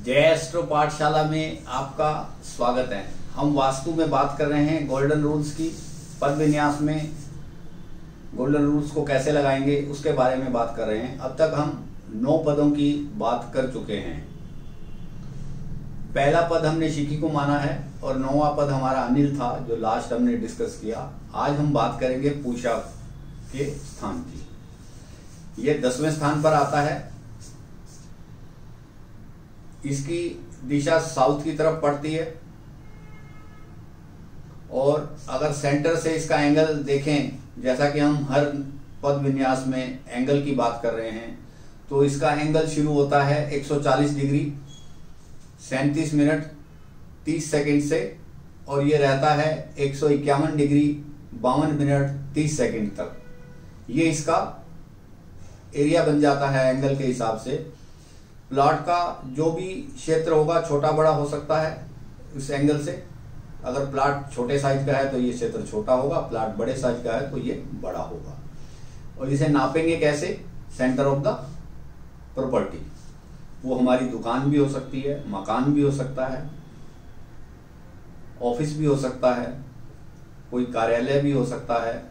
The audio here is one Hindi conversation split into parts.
जय एस्ट्रो पाठशाला में आपका स्वागत है। हम वास्तु में बात कर रहे हैं गोल्डन रूल्स की। पद विन्यास में गोल्डन रूल्स को कैसे लगाएंगे उसके बारे में बात कर रहे हैं। अब तक हम 9 पदों की बात कर चुके हैं। पहला पद हमने शिखी को माना है और 9वां पद हमारा अनिल था जो लास्ट हमने डिस्कस किया। आज हम बात करेंगे पूषा के स्थान की। यह 10वें स्थान पर आता है। इसकी दिशा साउथ की तरफ पड़ती है और अगर सेंटर से इसका एंगल देखें, जैसा कि हम हर पद विन्यास में एंगल की बात कर रहे हैं, तो इसका एंगल शुरू होता है 140 डिग्री 37 मिनट 30 सेकंड से और ये रहता है 151 डिग्री 52 मिनट 30 सेकंड तक। ये इसका एरिया बन जाता है एंगल के हिसाब से। प्लॉट का जो भी क्षेत्र होगा छोटा बड़ा हो सकता है इस एंगल से। अगर प्लॉट छोटे साइज का है तो ये क्षेत्र छोटा होगा, प्लॉट बड़े साइज का है तो ये बड़ा होगा। और इसे नापेंगे कैसे? Centre of the property. वो हमारी दुकान भी हो सकती है, मकान भी हो सकता है, ऑफिस भी हो सकता है, कोई कार्यालय भी हो सकता है,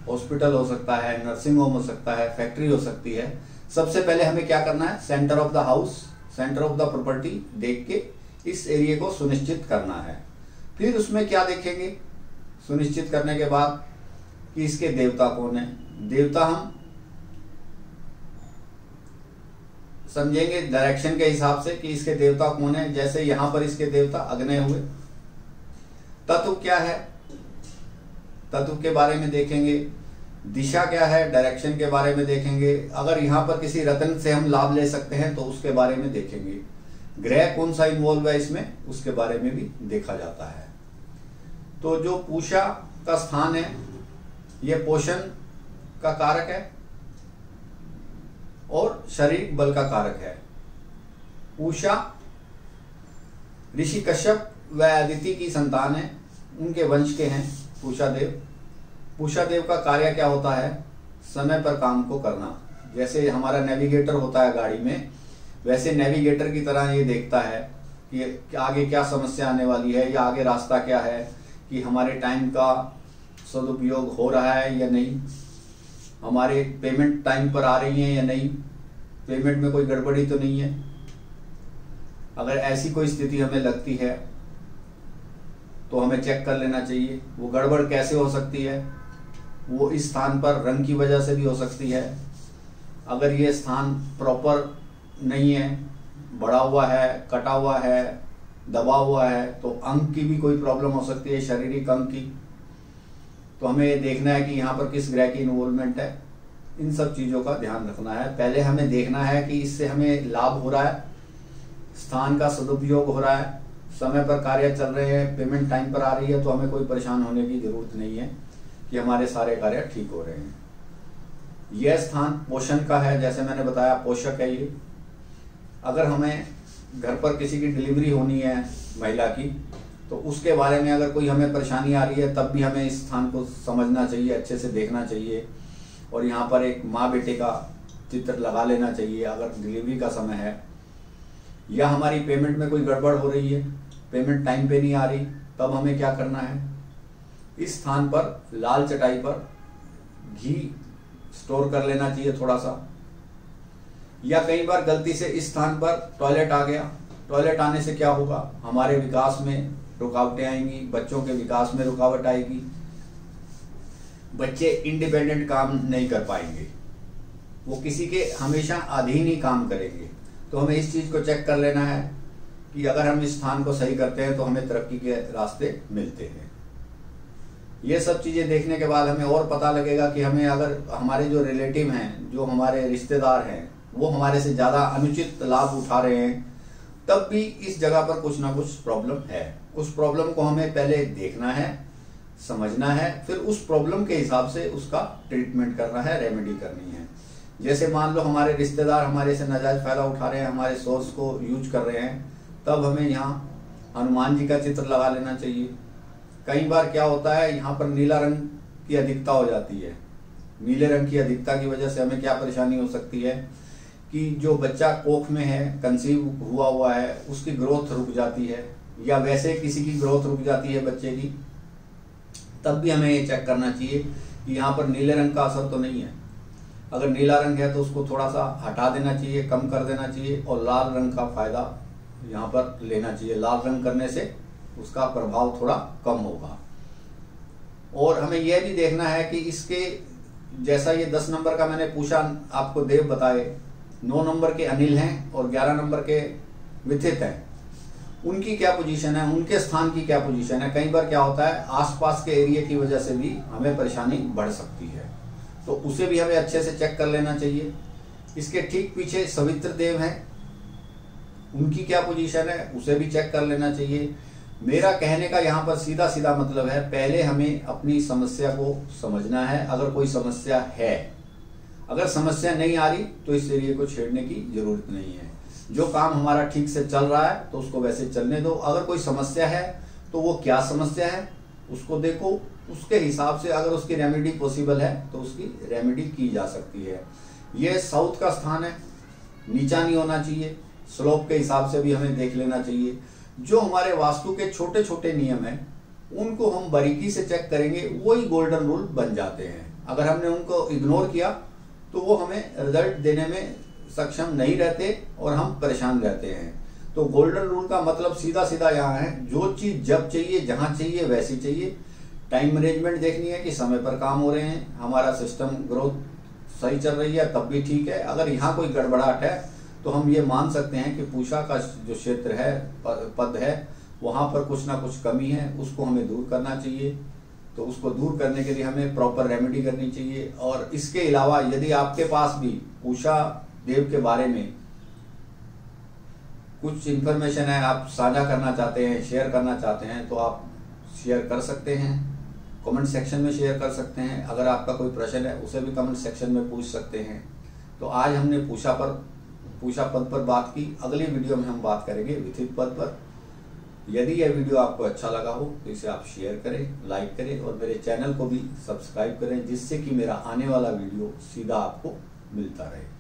हॉस्पिटल हो सकता है, नर्सिंग होम हो सकता है, फैक्ट्री हो सकती है। सबसे पहले हमें क्या करना है? Centre of the house, centre of the property देख के इस एरिया को सुनिश्चित करना है। फिर उसमें क्या देखेंगे सुनिश्चित करने के बाद कि इसके देवता कौन है। देवता हम समझेंगे डायरेक्शन के हिसाब से कि इसके देवता कौन है। जैसे यहां पर इसके देवता अग्नि हुए। तत्व क्या है, तत्व के बारे में देखेंगे। दिशा क्या है, डायरेक्शन के बारे में देखेंगे। अगर यहाँ पर किसी रत्न से हम लाभ ले सकते हैं तो उसके बारे में देखेंगे। ग्रह कौन सा इन्वॉल्व है इसमें, उसके बारे में भी देखा जाता है। तो जो पूषा का स्थान है यह पोषण का कारक है और शारीरिक बल का कारक है। पूषा ऋषि कश्यप व अदिति की संतान है, उनके वंश के हैं पूषा देव। पूषा देव का कार्य क्या होता है? समय पर काम को करना। जैसे हमारा नेविगेटर होता है गाड़ी में, वैसे नेविगेटर की तरह ये देखता है कि आगे क्या समस्या आने वाली है या आगे रास्ता क्या है, कि हमारे टाइम का सदुपयोग हो रहा है या नहीं, हमारे पेमेंट टाइम पर आ रही है या नहीं, पेमेंट में कोई गड़बड़ी तो नहीं है। अगर ऐसी कोई स्थिति हमें लगती है तो हमें चेक कर लेना चाहिए। वो गड़बड़ कैसे हो सकती है? वो इस स्थान पर रंग की वजह से भी हो सकती है। अगर ये स्थान प्रॉपर नहीं है, बड़ा हुआ है, कटा हुआ है, दबा हुआ है, तो अंग की भी कोई प्रॉब्लम हो सकती है, शारीरिक अंग की। तो हमें ये देखना है कि यहाँ पर किस ग्रह की इन्वॉल्वमेंट है। इन सब चीज़ों का ध्यान रखना है। पहले हमें देखना है कि इससे हमें लाभ हो रहा है, स्थान का सदुपयोग हो रहा है, समय पर कार्य चल रहे हैं, पेमेंट टाइम पर आ रही है, तो हमें कोई परेशान होने की जरूरत नहीं है कि हमारे सारे कार्य ठीक हो रहे हैं। यह स्थान पोषण का है, जैसे मैंने बताया पोषक है ये। अगर हमें घर पर किसी की डिलीवरी होनी है महिला की, तो उसके बारे में अगर कोई हमें परेशानी आ रही है तब भी हमें इस स्थान को समझना चाहिए, अच्छे से देखना चाहिए। और यहाँ पर एक माँ बेटे का चित्र लगा लेना चाहिए अगर डिलीवरी का समय है। या हमारी पेमेंट में कोई गड़बड़ हो रही है, पेमेंट टाइम पे नहीं आ रही, तब हमें क्या करना है? इस स्थान पर लाल चटाई पर घी स्टोर कर लेना चाहिए थोड़ा सा। या कई बार गलती से इस स्थान पर टॉयलेट आ गया। टॉयलेट आने से क्या होगा? हमारे विकास में रुकावटें आएंगी, बच्चों के विकास में रुकावट आएगी, बच्चे इंडिपेंडेंट काम नहीं कर पाएंगे, वो किसी के हमेशा अधीन ही काम करेंगे। तो हमें इस चीज को चेक कर लेना है कि अगर हम इस स्थान को सही करते हैं तो हमें तरक्की के रास्ते मिलते हैं। ये सब चीजें देखने के बाद हमें और पता लगेगा कि हमें अगर हमारे जो रिलेटिव हैं, जो हमारे रिश्तेदार हैं, वो हमारे से ज्यादा अनुचित लाभ उठा रहे हैं, तब भी इस जगह पर कुछ ना कुछ प्रॉब्लम है। उस प्रॉब्लम को हमें पहले देखना है, समझना है, फिर उस प्रॉब्लम के हिसाब से उसका ट्रीटमेंट करना है, रेमेडी करनी है। जैसे मान लो हमारे रिश्तेदार हमारे से नाजायज फायदा उठा रहे हैं, हमारे सोर्स को यूज कर रहे हैं, तब हमें यहाँ हनुमान जी का चित्र लगा लेना चाहिए। कई बार क्या होता है, यहाँ पर नीला रंग की अधिकता हो जाती है। नीले रंग की अधिकता की वजह से हमें क्या परेशानी हो सकती है कि जो बच्चा कोख में है, कंसीव हुआ है, उसकी ग्रोथ रुक जाती है, या वैसे किसी की ग्रोथ रुक जाती है बच्चे की, तब भी हमें ये चेक करना चाहिए कि यहाँ पर नीले रंग का असर तो नहीं है। अगर नीला रंग है तो उसको थोड़ा सा हटा देना चाहिए, कम कर देना चाहिए, और लाल रंग का फायदा यहाँ पर लेना चाहिए। लाल रंग करने से उसका प्रभाव थोड़ा कम होगा। और हमें यह भी देखना है कि इसके जैसा ये 10 नंबर का मैंने पूछा, आपको देव बताए, 9 नंबर के अनिल हैं और 11 नंबर के विथित हैं, उनकी क्या पोजीशन है, उनके स्थान की क्या पोजीशन है। कई बार क्या होता है, आसपास के एरिया की वजह से भी हमें परेशानी बढ़ सकती है, तो उसे भी हमें अच्छे से चेक कर लेना चाहिए। इसके ठीक पीछे सवित्र देव हैं, उनकी क्या पोजीशन है, उसे भी चेक कर लेना चाहिए। मेरा कहने का यहाँ पर सीधा सीधा मतलब है, पहले हमें अपनी समस्या को समझना है। अगर कोई समस्या है, अगर समस्या नहीं आ रही तो इस एरिया को छेड़ने की जरूरत नहीं है। जो काम हमारा ठीक से चल रहा है तो उसको वैसे चलने दो। अगर कोई समस्या है तो वो क्या समस्या है उसको देखो, उसके हिसाब से अगर उसकी रेमेडी पॉसिबल है तो उसकी रेमेडी की जा सकती है। ये साउथ का स्थान है, नीचा नहीं होना चाहिए। स्लोप के हिसाब से भी हमें देख लेना चाहिए। जो हमारे वास्तु के छोटे छोटे नियम हैं उनको हम बारीकी से चेक करेंगे, वही गोल्डन रूल बन जाते हैं। अगर हमने उनको इग्नोर किया तो वो हमें रिजल्ट देने में सक्षम नहीं रहते और हम परेशान रहते हैं। तो गोल्डन रूल का मतलब सीधा सीधा यहाँ है, जो चीज जब चाहिए, जहां चाहिए वैसी चाहिए। टाइम मैनेजमेंट देखनी है कि समय पर काम हो रहे हैं, हमारा सिस्टम ग्रोथ सही चल रही है, तब भी ठीक है। अगर यहाँ कोई गड़बड़ाहट है तो हम ये मान सकते हैं कि पूषा का जो क्षेत्र है, पद है, वहां पर कुछ ना कुछ कमी है, उसको हमें दूर करना चाहिए। तो उसको दूर करने के लिए हमें प्रॉपर रेमेडी करनी चाहिए। और इसके अलावा यदि आपके पास भी पूषा देव के बारे में कुछ इन्फॉर्मेशन है, आप साझा करना चाहते हैं, शेयर करना चाहते हैं, तो आप शेयर कर सकते हैं, कमेंट सेक्शन में शेयर कर सकते हैं। अगर आपका कोई प्रश्न है उसे भी कमेंट सेक्शन में पूछ सकते हैं। तो आज हमने पूषा पद पर बात की। अगली वीडियो में हम बात करेंगे विथित पद पर। यदि यह वीडियो आपको अच्छा लगा हो तो इसे आप शेयर करें, लाइक करें और मेरे चैनल को भी सब्सक्राइब करें, जिससे कि मेरा आने वाला वीडियो सीधा आपको मिलता रहे।